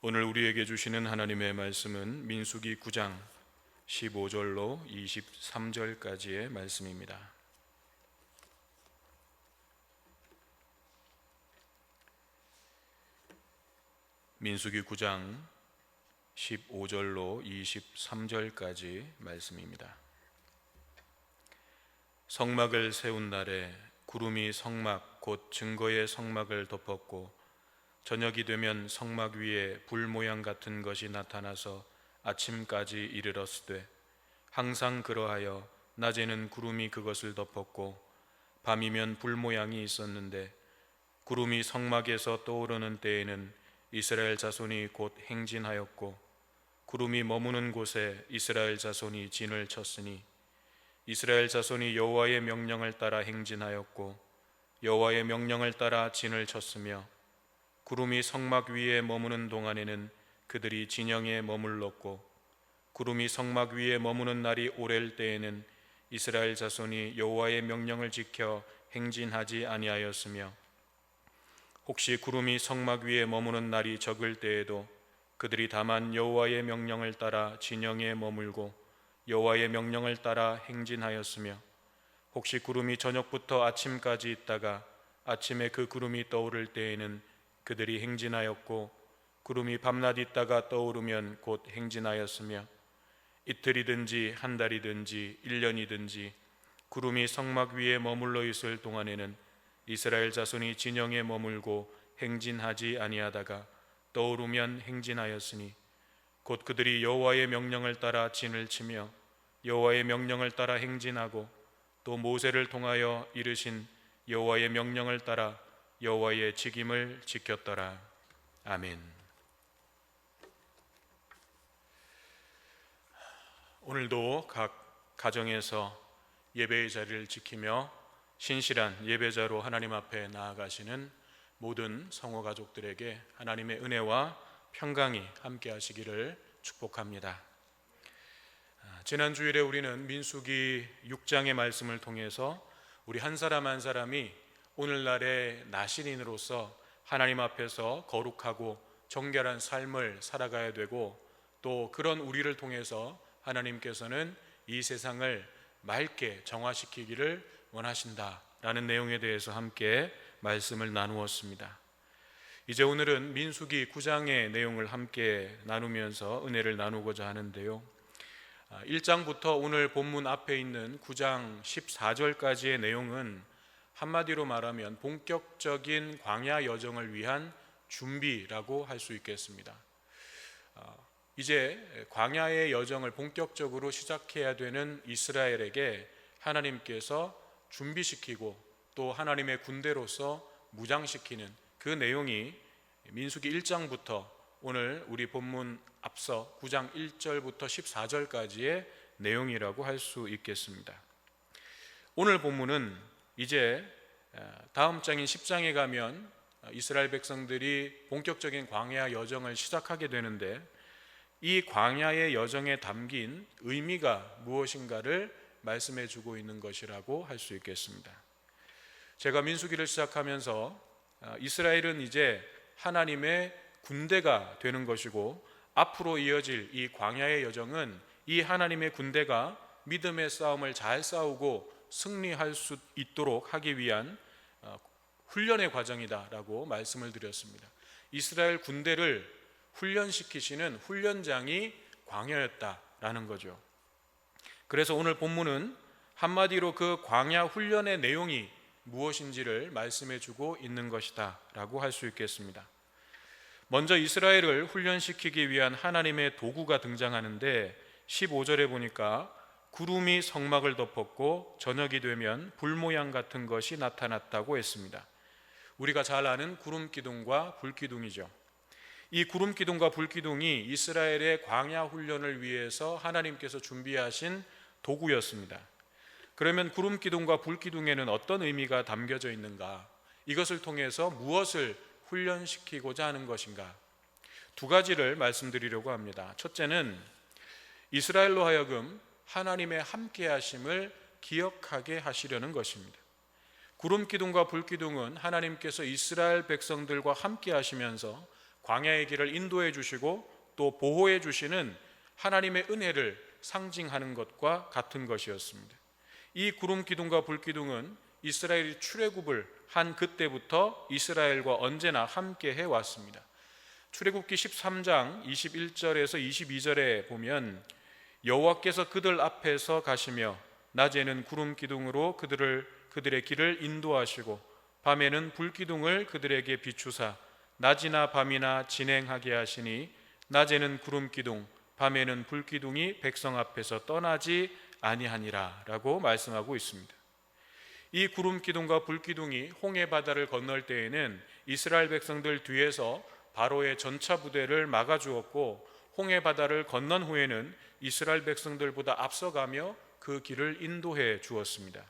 오늘 우리에게 주시는 하나님의 말씀은 민수기 9장 15절로 23절까지의 말씀입니다. 민수기 9장 15절로 23절까지 말씀입니다. 성막을 세운 날에 구름이 성막 곧 증거의 성막을 덮었고 저녁이 되면 성막 위에 불 모양 같은 것이 나타나서 아침까지 이르렀으되 항상 그러하여 낮에는 구름이 그것을 덮었고 밤이면 불 모양이 있었는데 구름이 성막에서 떠오르는 때에는 이스라엘 자손이 곧 행진하였고 구름이 머무는 곳에 이스라엘 자손이 진을 쳤으니 이스라엘 자손이 여호와의 명령을 따라 행진하였고 여호와의 명령을 따라 진을 쳤으며 구름이 성막 위에 머무는 동안에는 그들이 진영에 머물렀고 구름이 성막 위에 머무는 날이 오랠 때에는 이스라엘 자손이 여호와의 명령을 지켜 행진하지 아니하였으며 혹시 구름이 성막 위에 머무는 날이 적을 때에도 그들이 다만 여호와의 명령을 따라 진영에 머물고 여호와의 명령을 따라 행진하였으며 혹시 구름이 저녁부터 아침까지 있다가 아침에 그 구름이 떠오를 때에는 그들이 행진하였고 구름이 밤낮 있다가 떠오르면 곧 행진하였으며 이틀이든지 한 달이든지 1년이든지 구름이 성막 위에 머물러 있을 동안에는 이스라엘 자손이 진영에 머물고 행진하지 아니하다가 떠오르면 행진하였으니 곧 그들이 여호와의 명령을 따라 진을 치며 여호와의 명령을 따라 행진하고 또 모세를 통하여 이르신 여호와의 명령을 따라 여호와의 직임을 지켰더라. 아멘. 오늘도 각 가정에서 예배의 자리를 지키며 신실한 예배자로 하나님 앞에 나아가시는 모든 성호 가족들에게 하나님의 은혜와 평강이 함께 하시기를 축복합니다. 지난 주일에 우리는 민수기 6장의 말씀을 통해서 우리 한 사람 한 사람이 오늘날의 나신인으로서 하나님 앞에서 거룩하고 정결한 삶을 살아가야 되고 또 그런 우리를 통해서 하나님께서는 이 세상을 맑게 정화시키기를 원하신다라는 내용에 대해서 함께 말씀을 나누었습니다. 이제 오늘은 민수기 9장의 내용을 함께 나누면서 은혜를 나누고자 하는데요, 1장부터 오늘 본문 앞에 있는 9장 14절까지의 내용은 한마디로 말하면 본격적인 광야 여정을 위한 준비라고 할 수 있겠습니다. 이제 광야의 여정을 본격적으로 시작해야 되는 이스라엘에게 하나님께서 준비시키고 또 하나님의 군대로서 무장시키는 그 내용이 민수기 1장부터 오늘 우리 본문 앞서 9장 1절부터 14절까지의 내용이라고 할 수 있겠습니다. 오늘 본문은 이제 다음 장인 10장에 가면 이스라엘 백성들이 본격적인 광야 여정을 시작하게 되는데 이 광야의 여정에 담긴 의미가 무엇인가를 말씀해 주고 있는 것이라고 할 수 있겠습니다. 제가 민수기를 시작하면서 이스라엘은 이제 하나님의 군대가 되는 것이고 앞으로 이어질 이 광야의 여정은 이 하나님의 군대가 믿음의 싸움을 잘 싸우고 승리할 수 있도록 하기 위한 훈련의 과정이다라고 말씀을 드렸습니다. 이스라엘 군대를 훈련시키시는 훈련장이 광야였다라는 거죠. 그래서 오늘 본문은 한마디로 그 광야 훈련의 내용이 무엇인지를 말씀해 주고 있는 것이다 라고 할 수 있겠습니다. 먼저 이스라엘을 훈련시키기 위한 하나님의 도구가 등장하는데 15절에 보니까 구름이 성막을 덮었고 저녁이 되면 불 모양 같은 것이 나타났다고 했습니다. 우리가 잘 아는 구름기둥과 불기둥이죠. 이 구름기둥과 불기둥이 이스라엘의 광야 훈련을 위해서 하나님께서 준비하신 도구였습니다. 그러면 구름기둥과 불기둥에는 어떤 의미가 담겨져 있는가? 이것을 통해서 무엇을 훈련시키고자 하는 것인가? 두 가지를 말씀드리려고 합니다. 첫째는 이스라엘로 하여금 하나님의 함께하심을 기억하게 하시려는 것입니다. 구름기둥과 불기둥은 하나님께서 이스라엘 백성들과 함께 하시면서 광야의 길을 인도해 주시고 또 보호해 주시는 하나님의 은혜를 상징하는 것과 같은 것이었습니다. 이 구름 기둥과 불 기둥은 이스라엘이 출애굽을 한 그때부터 이스라엘과 언제나 함께 해왔습니다. 출애굽기 13장 21절에서 22절에 보면 여호와께서 그들 앞에서 가시며 낮에는 구름 기둥으로 그들의 길을 인도하시고 밤에는 불 기둥을 그들에게 비추사 낮이나 밤이나 진행하게 하시니 낮에는 구름 기둥 밤에는 불 기둥이 백성 앞에서 떠나지 아니하니라 라고 말씀하고 있습니다. 이 구름 기둥과 불 기둥이 홍해 바다를 건널 때에는 이스라엘 백성들 뒤에서 바로의 전차 부대를 막아주었고 홍해 바다를 건넌 후에는 이스라엘 백성들보다 앞서가며 그 길을 인도해 주었습니다.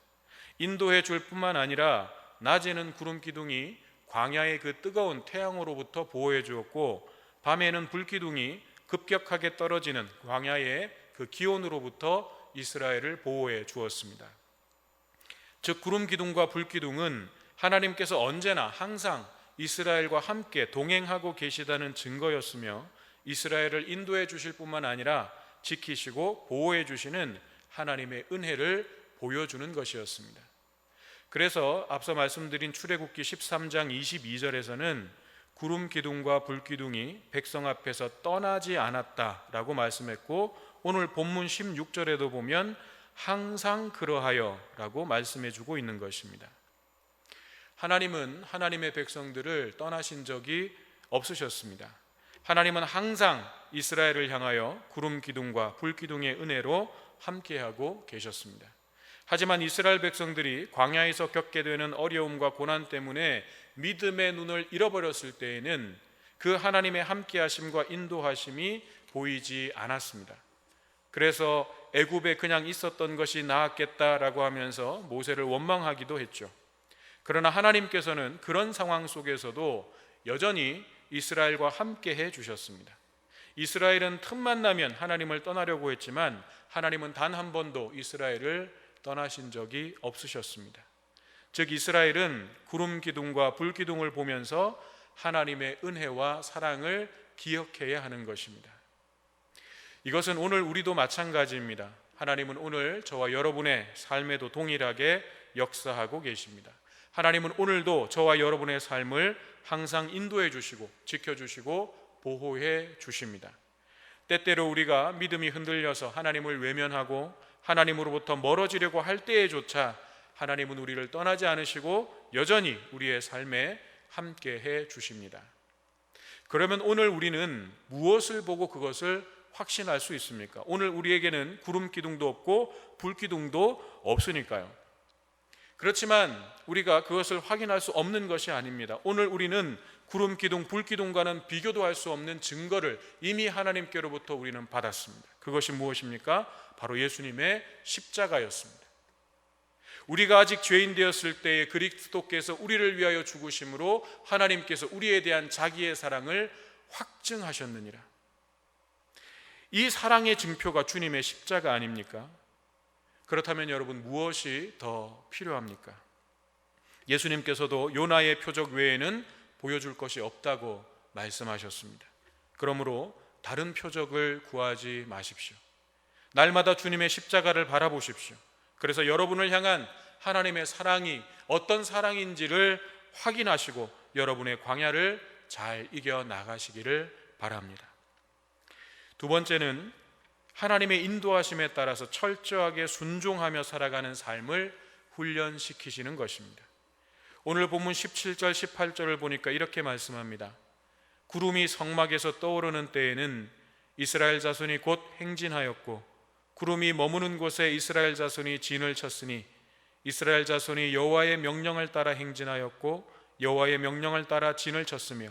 인도해 줄 뿐만 아니라 낮에는 구름 기둥이 광야의 그 뜨거운 태양으로부터 보호해 주었고 밤에는 불 기둥이 급격하게 떨어지는 광야의 그 기온으로부터 이스라엘을 보호해 주었습니다. 즉 구름 기둥과 불 기둥은 하나님께서 언제나 항상 이스라엘과 함께 동행하고 계시다는 증거였으며 이스라엘을 인도해 주실 뿐만 아니라 지키시고 보호해 주시는 하나님의 은혜를 보여주는 것이었습니다. 그래서 앞서 말씀드린 출애굽기 13장 22절에서는 구름 기둥과 불 기둥이 백성 앞에서 떠나지 않았다라고 말씀했고 오늘 본문 16절에도 보면 항상 그러하여 라고 말씀해 주고 있는 것입니다. 하나님은 하나님의 백성들을 떠나신 적이 없으셨습니다. 하나님은 항상 이스라엘을 향하여 구름 기둥과 불 기둥의 은혜로 함께하고 계셨습니다. 하지만 이스라엘 백성들이 광야에서 겪게 되는 어려움과 고난 때문에 믿음의 눈을 잃어버렸을 때에는 그 하나님의 함께하심과 인도하심이 보이지 않았습니다. 그래서 애굽에 그냥 있었던 것이 나았겠다라고 하면서 모세를 원망하기도 했죠. 그러나 하나님께서는 그런 상황 속에서도 여전히 이스라엘과 함께 해 주셨습니다. 이스라엘은 틈만 나면 하나님을 떠나려고 했지만 하나님은 단 한 번도 이스라엘을 떠나신 적이 없으셨습니다. 즉 이스라엘은 구름 기둥과 불 기둥을 보면서 하나님의 은혜와 사랑을 기억해야 하는 것입니다. 이것은 오늘 우리도 마찬가지입니다. 하나님은 오늘 저와 여러분의 삶에도 동일하게 역사하고 계십니다. 하나님은 오늘도 저와 여러분의 삶을 항상 인도해 주시고 지켜주시고 보호해 주십니다. 때때로 우리가 믿음이 흔들려서 하나님을 외면하고 하나님으로부터 멀어지려고 할 때에조차 하나님은 우리를 떠나지 않으시고 여전히 우리의 삶에 함께해 주십니다. 그러면 오늘 우리는 무엇을 보고 그것을 확신할 수 있습니까? 오늘 우리에게는 구름 기둥도 없고 불 기둥도 없으니까요. 그렇지만 우리가 그것을 확인할 수 없는 것이 아닙니다. 오늘 우리는 구름 기둥, 불 기둥과는 비교도 할 수 없는 증거를 이미 하나님께로부터 우리는 받았습니다. 그것이 무엇입니까? 바로 예수님의 십자가였습니다. 우리가 아직 죄인 되었을 때에 그리스도께서 우리를 위하여 죽으심으로 하나님께서 우리에 대한 자기의 사랑을 확증하셨느니라. 이 사랑의 증표가 주님의 십자가 아닙니까? 그렇다면 여러분 무엇이 더 필요합니까? 예수님께서도 요나의 표적 외에는 보여줄 것이 없다고 말씀하셨습니다. 그러므로 다른 표적을 구하지 마십시오. 날마다 주님의 십자가를 바라보십시오. 그래서 여러분을 향한 하나님의 사랑이 어떤 사랑인지를 확인하시고 여러분의 광야를 잘 이겨나가시기를 바랍니다. 두 번째는 하나님의 인도하심에 따라서 철저하게 순종하며 살아가는 삶을 훈련시키시는 것입니다. 오늘 본문 17절 18절을 보니까 이렇게 말씀합니다. 구름이 성막에서 떠오르는 때에는 이스라엘 자손이 곧 행진하였고 구름이 머무는 곳에 이스라엘 자손이 진을 쳤으니 이스라엘 자손이 여호와의 명령을 따라 행진하였고 여호와의 명령을 따라 진을 쳤으며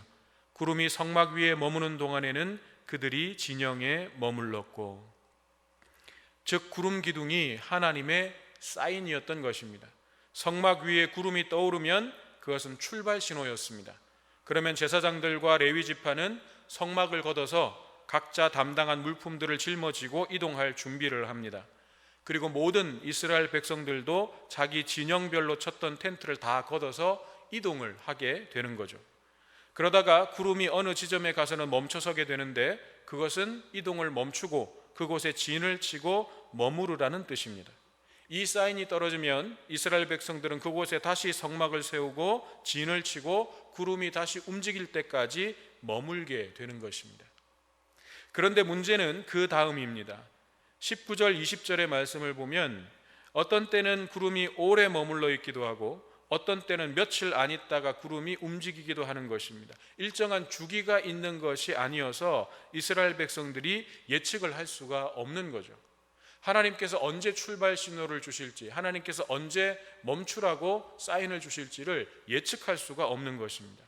구름이 성막 위에 머무는 동안에는 그들이 진영에 머물렀고. 즉 구름 기둥이 하나님의 사인이었던 것입니다. 성막 위에 구름이 떠오르면 그것은 출발 신호였습니다. 그러면 제사장들과 레위 지파는 성막을 걷어서 각자 담당한 물품들을 짊어지고 이동할 준비를 합니다. 그리고 모든 이스라엘 백성들도 자기 진영별로 쳤던 텐트를 다 걷어서 이동을 하게 되는 거죠. 그러다가 구름이 어느 지점에 가서는 멈춰서게 되는데 그것은 이동을 멈추고 그곳에 진을 치고 머무르라는 뜻입니다. 이 사인이 떨어지면 이스라엘 백성들은 그곳에 다시 성막을 세우고 진을 치고 구름이 다시 움직일 때까지 머물게 되는 것입니다. 그런데 문제는 그 다음입니다. 19절 20절의 말씀을 보면 어떤 때는 구름이 오래 머물러 있기도 하고 어떤 때는 며칠 안 있다가 구름이 움직이기도 하는 것입니다. 일정한 주기가 있는 것이 아니어서 이스라엘 백성들이 예측을 할 수가 없는 거죠. 하나님께서 언제 출발 신호를 주실지, 하나님께서 언제 멈추라고 사인을 주실지를 예측할 수가 없는 것입니다.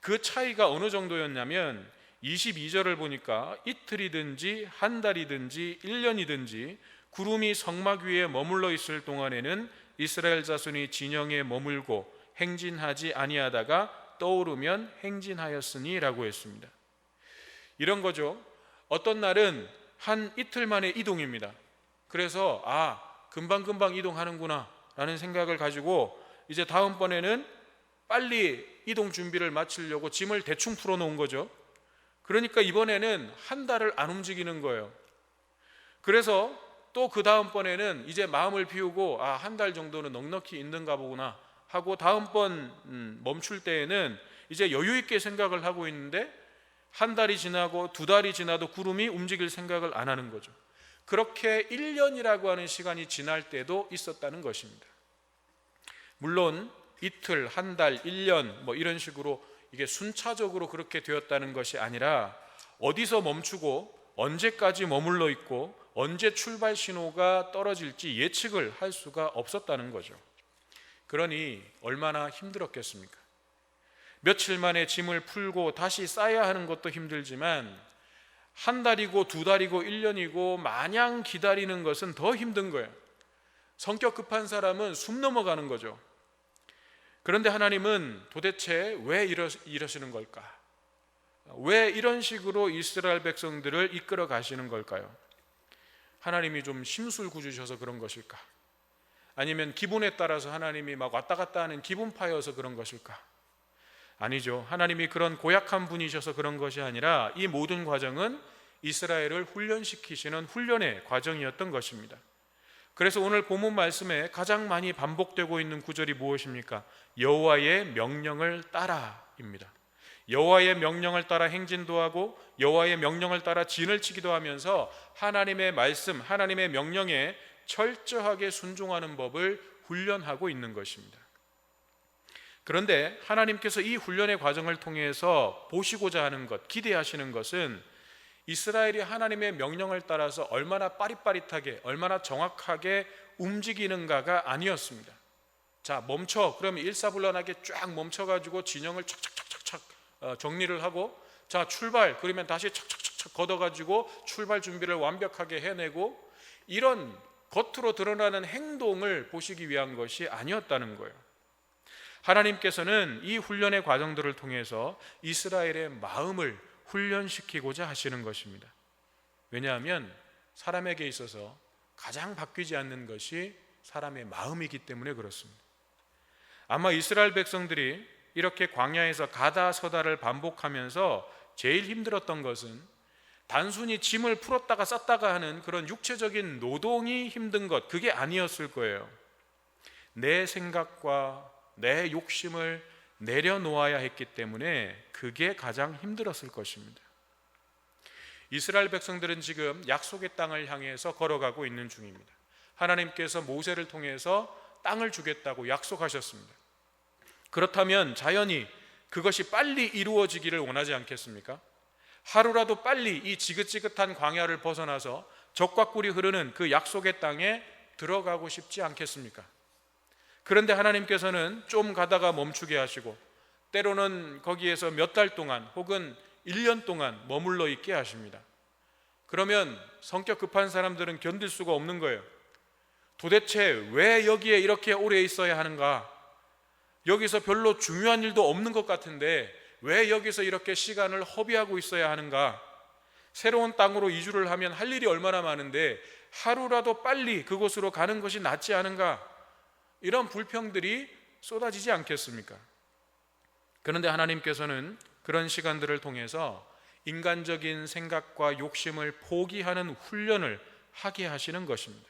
그 차이가 어느 정도였냐면 22절을 보니까 이틀이든지 한 달이든지 1년이든지 구름이 성막 위에 머물러 있을 동안에는 이스라엘 자손이 진영에 머물고 행진하지 아니하다가 떠오르면 행진하였으니 라고 했습니다. 이런 거죠. 어떤 날은 한 이틀 만에 이동입니다. 그래서 금방금방 이동하는구나 라는 생각을 가지고 이제 다음번에는 빨리 이동 준비를 마치려고 짐을 대충 풀어놓은 거죠. 그러니까 이번에는 한 달을 안 움직이는 거예요. 그래서 또 그 다음번에는 이제 마음을 비우고 한 달 정도는 넉넉히 있는가 보구나 하고 다음번 멈출 때에는 이제 여유 있게 생각을 하고 있는데 한 달이 지나고 두 달이 지나도 구름이 움직일 생각을 안 하는 거죠. 그렇게 1년이라고 하는 시간이 지날 때도 있었다는 것입니다. 물론 이틀, 한 달, 1년 이런 식으로 이게 순차적으로 그렇게 되었다는 것이 아니라 어디서 멈추고 언제까지 머물러 있고 언제 출발 신호가 떨어질지 예측을 할 수가 없었다는 거죠. 그러니 얼마나 힘들었겠습니까? 며칠 만에 짐을 풀고 다시 싸야 하는 것도 힘들지만 한 달이고 두 달이고 1년이고 마냥 기다리는 것은 더 힘든 거예요. 성격 급한 사람은 숨 넘어가는 거죠. 그런데 하나님은 도대체 왜 이러시는 걸까? 왜 이런 식으로 이스라엘 백성들을 이끌어 가시는 걸까요? 하나님이 좀 심술궂으셔서 그런 것일까? 아니면 기분에 따라서 하나님이 막 왔다 갔다 하는 기분파여서 그런 것일까? 아니죠. 하나님이 그런 고약한 분이셔서 그런 것이 아니라 이 모든 과정은 이스라엘을 훈련시키시는 훈련의 과정이었던 것입니다. 그래서 오늘 본문 말씀에 가장 많이 반복되고 있는 구절이 무엇입니까? 여호와의 명령을 따라입니다. 여호와의 명령을 따라 행진도 하고 여호와의 명령을 따라 진을 치기도 하면서 하나님의 말씀, 하나님의 명령에 철저하게 순종하는 법을 훈련하고 있는 것입니다. 그런데 하나님께서 이 훈련의 과정을 통해서 보시고자 하는 것, 기대하시는 것은 이스라엘이 하나님의 명령을 따라서 얼마나 빠릿빠릿하게, 얼마나 정확하게 움직이는가가 아니었습니다. 자, 멈춰. 그러면 일사불란하게 쫙 멈춰가지고 진영을 착착착착착 정리를 하고, 자, 출발. 그러면 다시 착착착착 걷어가지고 출발 준비를 완벽하게 해내고, 이런 겉으로 드러나는 행동을 보시기 위한 것이 아니었다는 거예요. 하나님께서는 이 훈련의 과정들을 통해서 이스라엘의 마음을 훈련시키고자 하시는 것입니다. 왜냐하면 사람에게 있어서 가장 바뀌지 않는 것이 사람의 마음이기 때문에 그렇습니다. 아마 이스라엘 백성들이 이렇게 광야에서 가다 서다를 반복하면서 제일 힘들었던 것은 단순히 짐을 풀었다가 쌌다가 하는 그런 육체적인 노동이 힘든 것, 그게 아니었을 거예요. 내 생각과 내 욕심을 내려놓아야 했기 때문에 그게 가장 힘들었을 것입니다. 이스라엘 백성들은 지금 약속의 땅을 향해서 걸어가고 있는 중입니다. 하나님께서 모세를 통해서 땅을 주겠다고 약속하셨습니다. 그렇다면 자연히 그것이 빨리 이루어지기를 원하지 않겠습니까? 하루라도 빨리 이 지긋지긋한 광야를 벗어나서 적과 꿀이 흐르는 그 약속의 땅에 들어가고 싶지 않겠습니까? 그런데 하나님께서는 좀 가다가 멈추게 하시고 때로는 거기에서 몇 달 동안 혹은 1년 동안 머물러 있게 하십니다. 그러면 성격 급한 사람들은 견딜 수가 없는 거예요. 도대체 왜 여기에 이렇게 오래 있어야 하는가? 여기서 별로 중요한 일도 없는 것 같은데 왜 여기서 이렇게 시간을 허비하고 있어야 하는가? 새로운 땅으로 이주를 하면 할 일이 얼마나 많은데 하루라도 빨리 그곳으로 가는 것이 낫지 않은가? 이런 불평들이 쏟아지지 않겠습니까? 그런데 하나님께서는 그런 시간들을 통해서 인간적인 생각과 욕심을 포기하는 훈련을 하게 하시는 것입니다.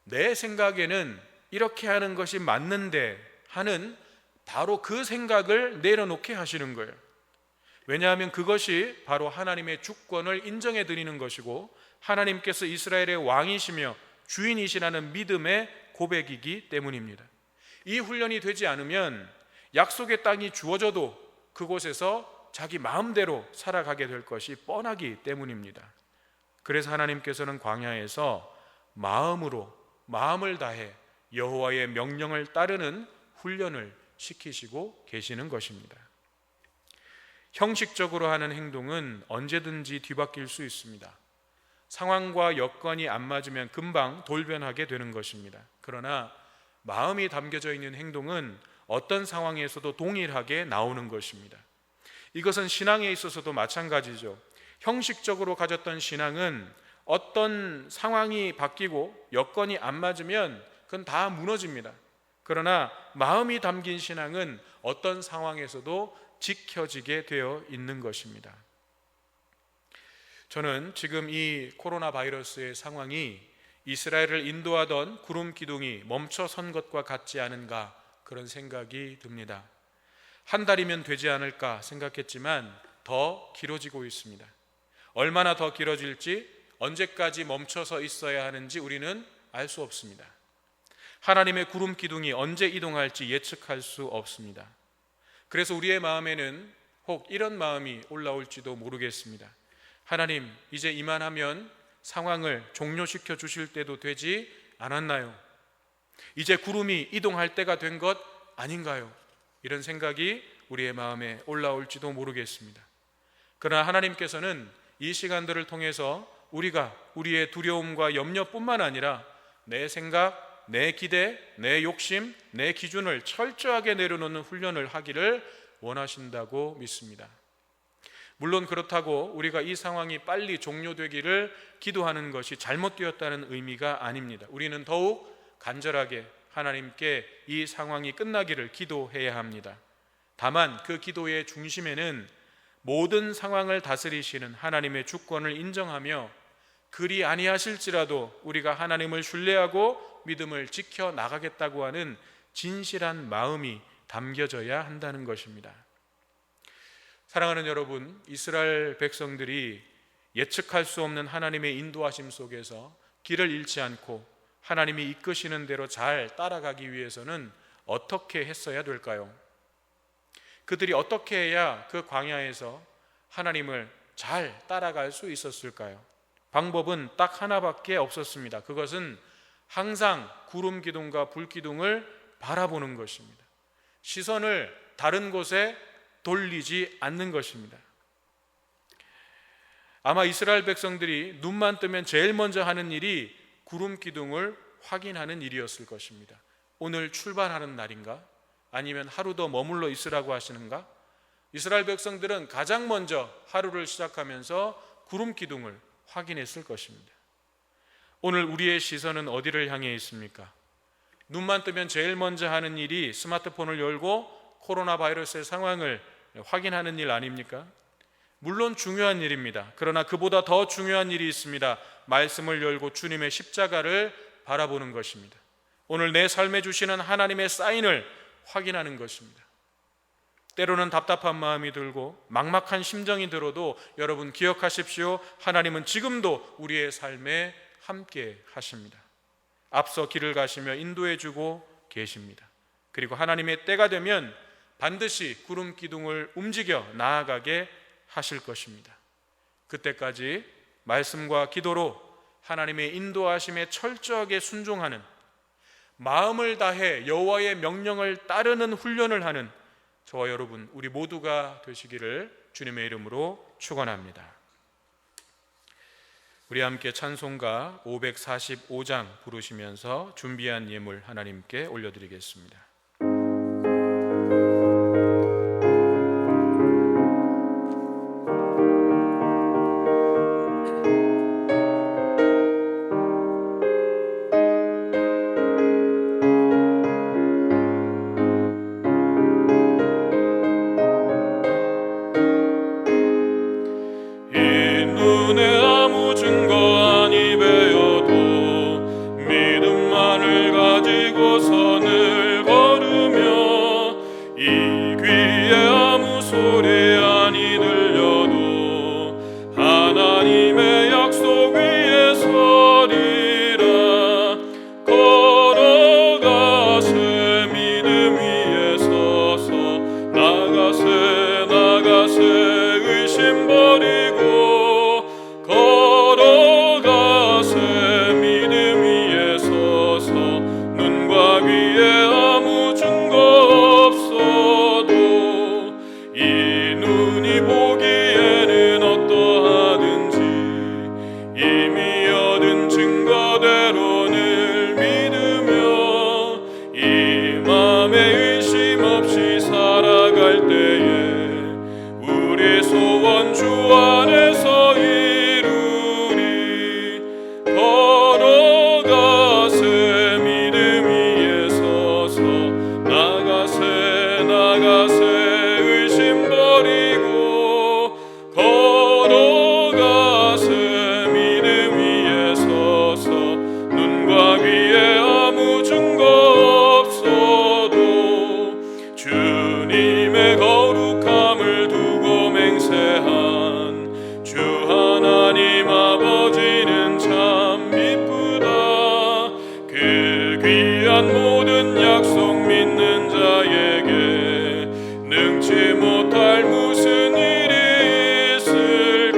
내 생각에는 이렇게 하는 것이 맞는데 하는 바로 그 생각을 내려놓게 하시는 거예요. 왜냐하면 그것이 바로 하나님의 주권을 인정해 드리는 것이고 하나님께서 이스라엘의 왕이시며 주인이시라는 믿음의 고백이기 때문입니다. 이 훈련이 되지 않으면 약속의 땅이 주어져도 그곳에서 자기 마음대로 살아가게 될 것이 뻔하기 때문입니다. 그래서 하나님께서는 광야에서 마음을 다해 여호와의 명령을 따르는 훈련을 시키시고 계시는 것입니다. 형식적으로 하는 행동은 언제든지 뒤바뀔 수 있습니다. 상황과 여건이 안 맞으면 금방 돌변하게 되는 것입니다. 그러나 마음이 담겨져 있는 행동은 어떤 상황에서도 동일하게 나오는 것입니다. 이것은 신앙에 있어서도 마찬가지죠. 형식적으로 가졌던 신앙은 어떤 상황이 바뀌고 여건이 안 맞으면 그건 다 무너집니다. 그러나 마음이 담긴 신앙은 어떤 상황에서도 지켜지게 되어 있는 것입니다. 저는 지금 이 코로나 바이러스의 상황이 이스라엘을 인도하던 구름 기둥이 멈춰선 것과 같지 않은가 그런 생각이 듭니다. 한 달이면 되지 않을까 생각했지만 더 길어지고 있습니다. 얼마나 더 길어질지, 언제까지 멈춰서 있어야 하는지 우리는 알 수 없습니다. 하나님의 구름 기둥이 언제 이동할지 예측할 수 없습니다. 그래서 우리의 마음에는 혹 이런 마음이 올라올지도 모르겠습니다. 하나님, 이제 이만하면 상황을 종료시켜 주실 때도 되지 않았나요? 이제 구름이 이동할 때가 된 것 아닌가요? 이런 생각이 우리의 마음에 올라올지도 모르겠습니다. 그러나 하나님께서는 이 시간들을 통해서 우리가 우리의 두려움과 염려뿐만 아니라 내 생각, 내 기대, 내 욕심, 내 기준을 철저하게 내려놓는 훈련을 하기를 원하신다고 믿습니다. 물론 그렇다고 우리가 이 상황이 빨리 종료되기를 기도하는 것이 잘못되었다는 의미가 아닙니다. 우리는 더욱 간절하게 하나님께 이 상황이 끝나기를 기도해야 합니다. 다만 그 기도의 중심에는 모든 상황을 다스리시는 하나님의 주권을 인정하며 그리 아니하실지라도 우리가 하나님을 신뢰하고 믿음을 지켜 나가겠다고 하는 진실한 마음이 담겨져야 한다는 것입니다. 사랑하는 여러분, 이스라엘 백성들이 예측할 수 없는 하나님의 인도하심 속에서 길을 잃지 않고 하나님이 이끄시는 대로 잘 따라가기 위해서는 어떻게 했어야 될까요? 그들이 어떻게 해야 그 광야에서 하나님을 잘 따라갈 수 있었을까요? 방법은 딱 하나밖에 없었습니다. 그것은 항상 구름 기둥과 불 기둥을 바라보는 것입니다. 시선을 다른 곳에 돌리지 않는 것입니다. 아마 이스라엘 백성들이 눈만 뜨면 제일 먼저 하는 일이 구름 기둥을 확인하는 일이었을 것입니다. 오늘 출발하는 날인가? 아니면 하루 더 머물러 있으라고 하시는가? 이스라엘 백성들은 가장 먼저 하루를 시작하면서 구름 기둥을 확인했을 것입니다. 오늘 우리의 시선은 어디를 향해 있습니까? 눈만 뜨면 제일 먼저 하는 일이 스마트폰을 열고 코로나 바이러스의 상황을 확인하는 일 아닙니까? 물론 중요한 일입니다. 그러나 그보다 더 중요한 일이 있습니다. 말씀을 열고 주님의 십자가를 바라보는 것입니다. 오늘 내 삶에 주시는 하나님의 사인을 확인하는 것입니다. 때로는 답답한 마음이 들고 막막한 심정이 들어도 여러분 기억하십시오. 하나님은 지금도 우리의 삶에 함께 하십니다. 앞서 길을 가시며 인도해 주고 계십니다. 그리고 하나님의 때가 되면 반드시 구름 기둥을 움직여 나아가게 하실 것입니다. 그때까지 말씀과 기도로 하나님의 인도하심에 철저하게 순종하는, 마음을 다해 여호와의 명령을 따르는 훈련을 하는 저와 여러분 우리 모두가 되시기를 주님의 이름으로 축원합니다. 우리 함께 찬송가 545장 부르시면서 준비한 예물 하나님께 올려드리겠습니다. 나가세 의심 버리고 걸어가세 믿음 위에 서서 눈과 귀에 아무 증거 없어도 이 눈이 보기에는 어떠하든지 이미 얻은 증거대로 늘 믿으며 이 맘에 의심 없이 살아갈 때에 우리 소원 주 안에서 이루리. 걸어가세 믿음 위에 서서 나가세 의심 버리고 걸어가세 믿음 위에 서서 눈과 귀에 아무 증거 없어도 주님의 거룩함을 두고 맹세한 주 하나님 아버지는 참 미쁘다. 그 귀한 모든 약속 믿는 자에게 능치 못할 무슨 일이 있을까.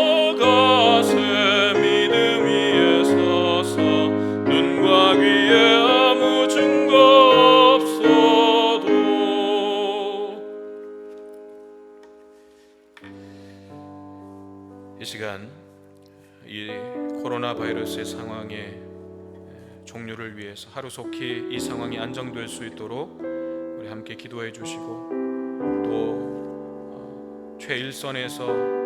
걸어가세 믿음 위에 서서 눈과 귀에 아무 증거 없어도. 이 시간 이 코로나 바이러스의 상황의 종료를 위해서 하루속히 이 상황이 안정될 수 있도록 우리 함께 기도해 주시고, 또 최일선에서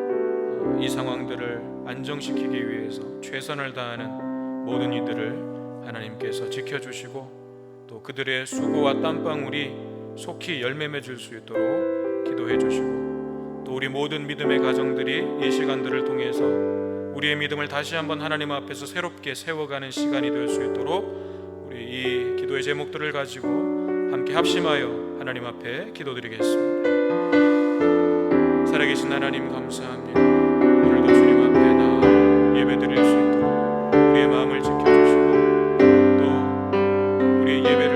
이 상황들을 안정시키기 위해서 최선을 다하는 모든 이들을 하나님께서 지켜주시고, 또 그들의 수고와 땀방울이 속히 열매 맺을 수 있도록 기도해 주시고, 또 우리 모든 믿음의 가정들이 이 시간들을 통해서 우리의 믿음을 다시 한번 하나님 앞에서 새롭게 세워가는 시간이 될 수 있도록 우리 이 기도의 제목들을 가지고 함께 합심하여 하나님 앞에 기도드리겠습니다. 살아계신 하나님 감사합니다. 오늘도 주님 앞에 나아 예배드릴 수 있도록 우리의 마음을 지켜주시고, 또 우리의 예배를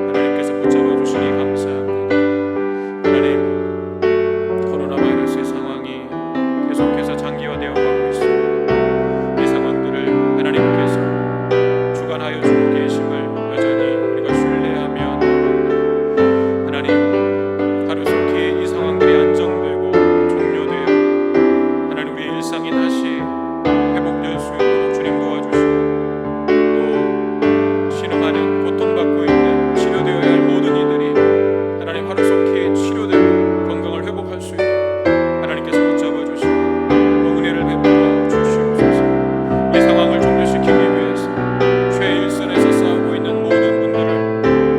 하나님께서 붙잡아 주시니 감사합니다. 하나님, 코로나 바이러스의 상황이 계속해서 장기화되어 가고 있습니다. 이 상황들을 하나님께서 주관하여 주고 계심을 여전히 우리가 신뢰하며 나아갑니다. 하나님, 하루속히 이 상황들이 안정되고 종료되어 하나님 우리의 일상이 다시 회복될 수 있도록 주님 도와주시고, 또 신음하는 고통받고 있는 치료되어야 할 모든 이들이 하나님 하루속히 치료되고 건강을 회복할 수 있도록 하나님께서 붙잡아 주시고 또 은혜를 베풀어 주시옵소서. 이 상황을 종료시키기 위해서 최일선에서 싸우고 있는 모든 분들을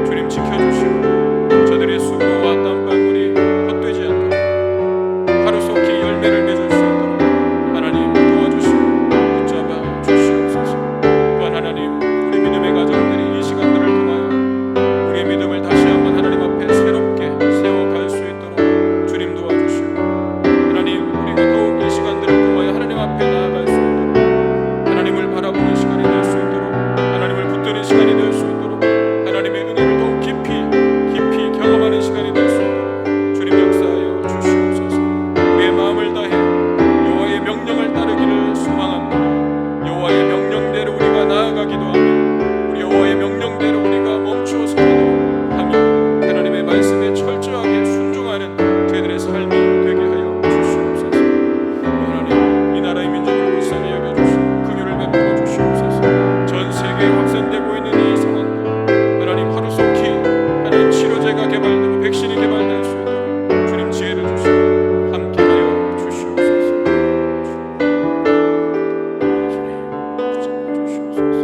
주님 지켜주시고, 저들의 수고와 땀방울이 헛되지 않도록 하루속히 열매를 맺을 수 있도록 하나님 도와주시고 붙잡아 주시옵소서. 또한 하나님, 우리 믿음의 가정들이 이 시간들을 통하여 우리의 믿음을 다시 한번 하나님 앞에 새롭게 세워갈 수 있도록 주님 도와주시고, 하나님 우리가 더욱 이 시간들을 통하여 하나님 앞에 나아갈 수 있도록 하나님을 바라보는 시간이 될 수 있도록 하나님을 붙드는 시간이 될 수 있도록 하나님의 은혜를 더욱 깊이 경험하는 시간이 될 수 있도록 주님 역사하여 주시옵소서. 우리의 마음을 다해 여호와의 명령을 따르기를 소망합니다. 여호와의 명령대로 우리가 나아가기도 하며 우리 여호와의 명령대로 우리가 멈추어 서기도 하며 하나님의 말씀에 철저하게 순종하는 저희들의 삶이 되게 하여 주시옵소서. 하나님, 이 나라의 민족을 불쌍히 여겨주시고 긍휼을 베풀어 주시옵소서. 전 세계에 확산되고 있는 이 상황들 하나님 하루속히 하나님 치료제가 개발되고 백신이 개발될 수 있도록 주님 지혜를 주시고 함께하여 주시옵소서. 주님 붙잡아 주시옵소서.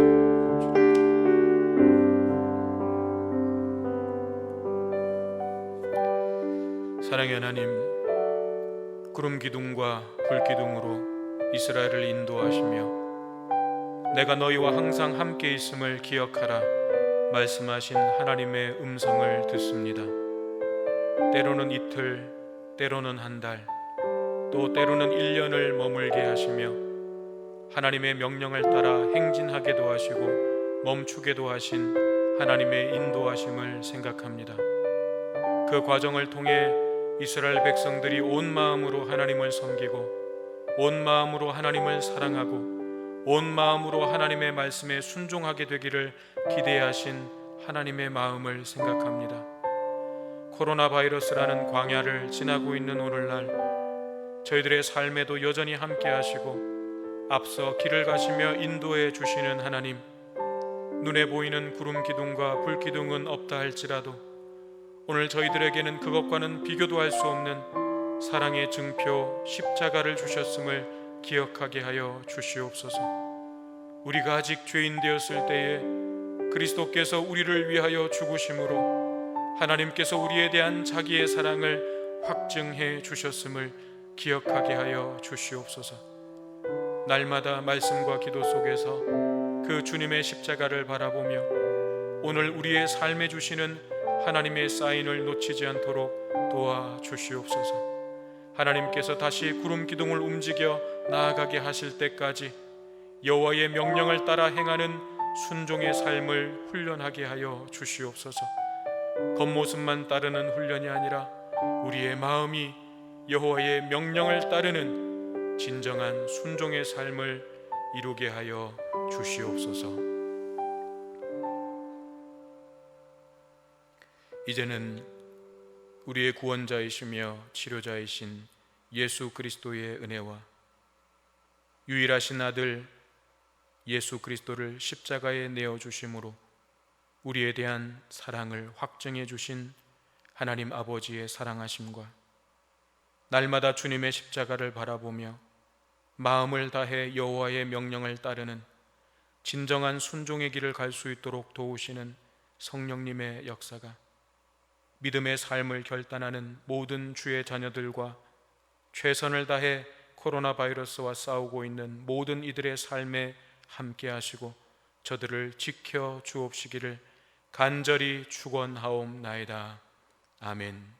사랑의 하나님, 구름 기둥과 불 기둥으로 이스라엘을 인도하시며 내가 너희와 항상 함께 있음을 기억하라 말씀하신 하나님의 음성을 듣습니다. 때로는 이틀, 때로는 한 달, 또 때로는 1년을 머물게 하시며 하나님의 명령을 따라 행진하게도 하시고 멈추게도 하신 하나님의 인도하심을 생각합니다. 그 과정을 통해 이스라엘 백성들이 온 마음으로 하나님을 섬기고 온 마음으로 하나님을 사랑하고 온 마음으로 하나님의 말씀에 순종하게 되기를 기대하신 하나님의 마음을 생각합니다. 코로나 바이러스라는 광야를 지나고 있는 오늘날 저희들의 삶에도 여전히 함께 하시고 앞서 길을 가시며 인도해 주시는 하나님, 눈에 보이는 구름 기둥과 불 기둥은 없다 할지라도 오늘 저희들에게는 그것과는 비교도 할 수 없는 사랑의 증표 십자가를 주셨음을 기억하게 하여 주시옵소서. 우리가 아직 죄인 되었을 때에 그리스도께서 우리를 위하여 죽으심으로 하나님께서 우리에 대한 자기의 사랑을 확증해 주셨음을 기억하게 하여 주시옵소서. 날마다 말씀과 기도 속에서 그 주님의 십자가를 바라보며 오늘 우리의 삶에 주시는 하나님의 사인을 놓치지 않도록 도와주시옵소서. 하나님께서 다시 구름 기둥을 움직여 나아가게 하실 때까지 여호와의 명령을 따라 행하는 순종의 삶을 훈련하게 하여 주시옵소서. 겉모습만 따르는 훈련이 아니라 우리의 마음이 여호와의 명령을 따르는 진정한 순종의 삶을 이루게 하여 주시옵소서. 이제는 우리의 구원자이시며 치료자이신 예수 그리스도의 은혜와 유일하신 아들 예수 그리스도를 십자가에 내어주심으로 우리에 대한 사랑을 확증해 주신 하나님 아버지의 사랑하심과 날마다 주님의 십자가를 바라보며 마음을 다해 여호와의 명령을 따르는 진정한 순종의 길을 갈 수 있도록 도우시는 성령님의 역사가 믿음의 삶을 결단하는 모든 주의 자녀들과 최선을 다해 코로나 바이러스와 싸우고 있는 모든 이들의 삶에 함께 하시고 저들을 지켜 주옵시기를 간절히 축원하옵나이다. 아멘.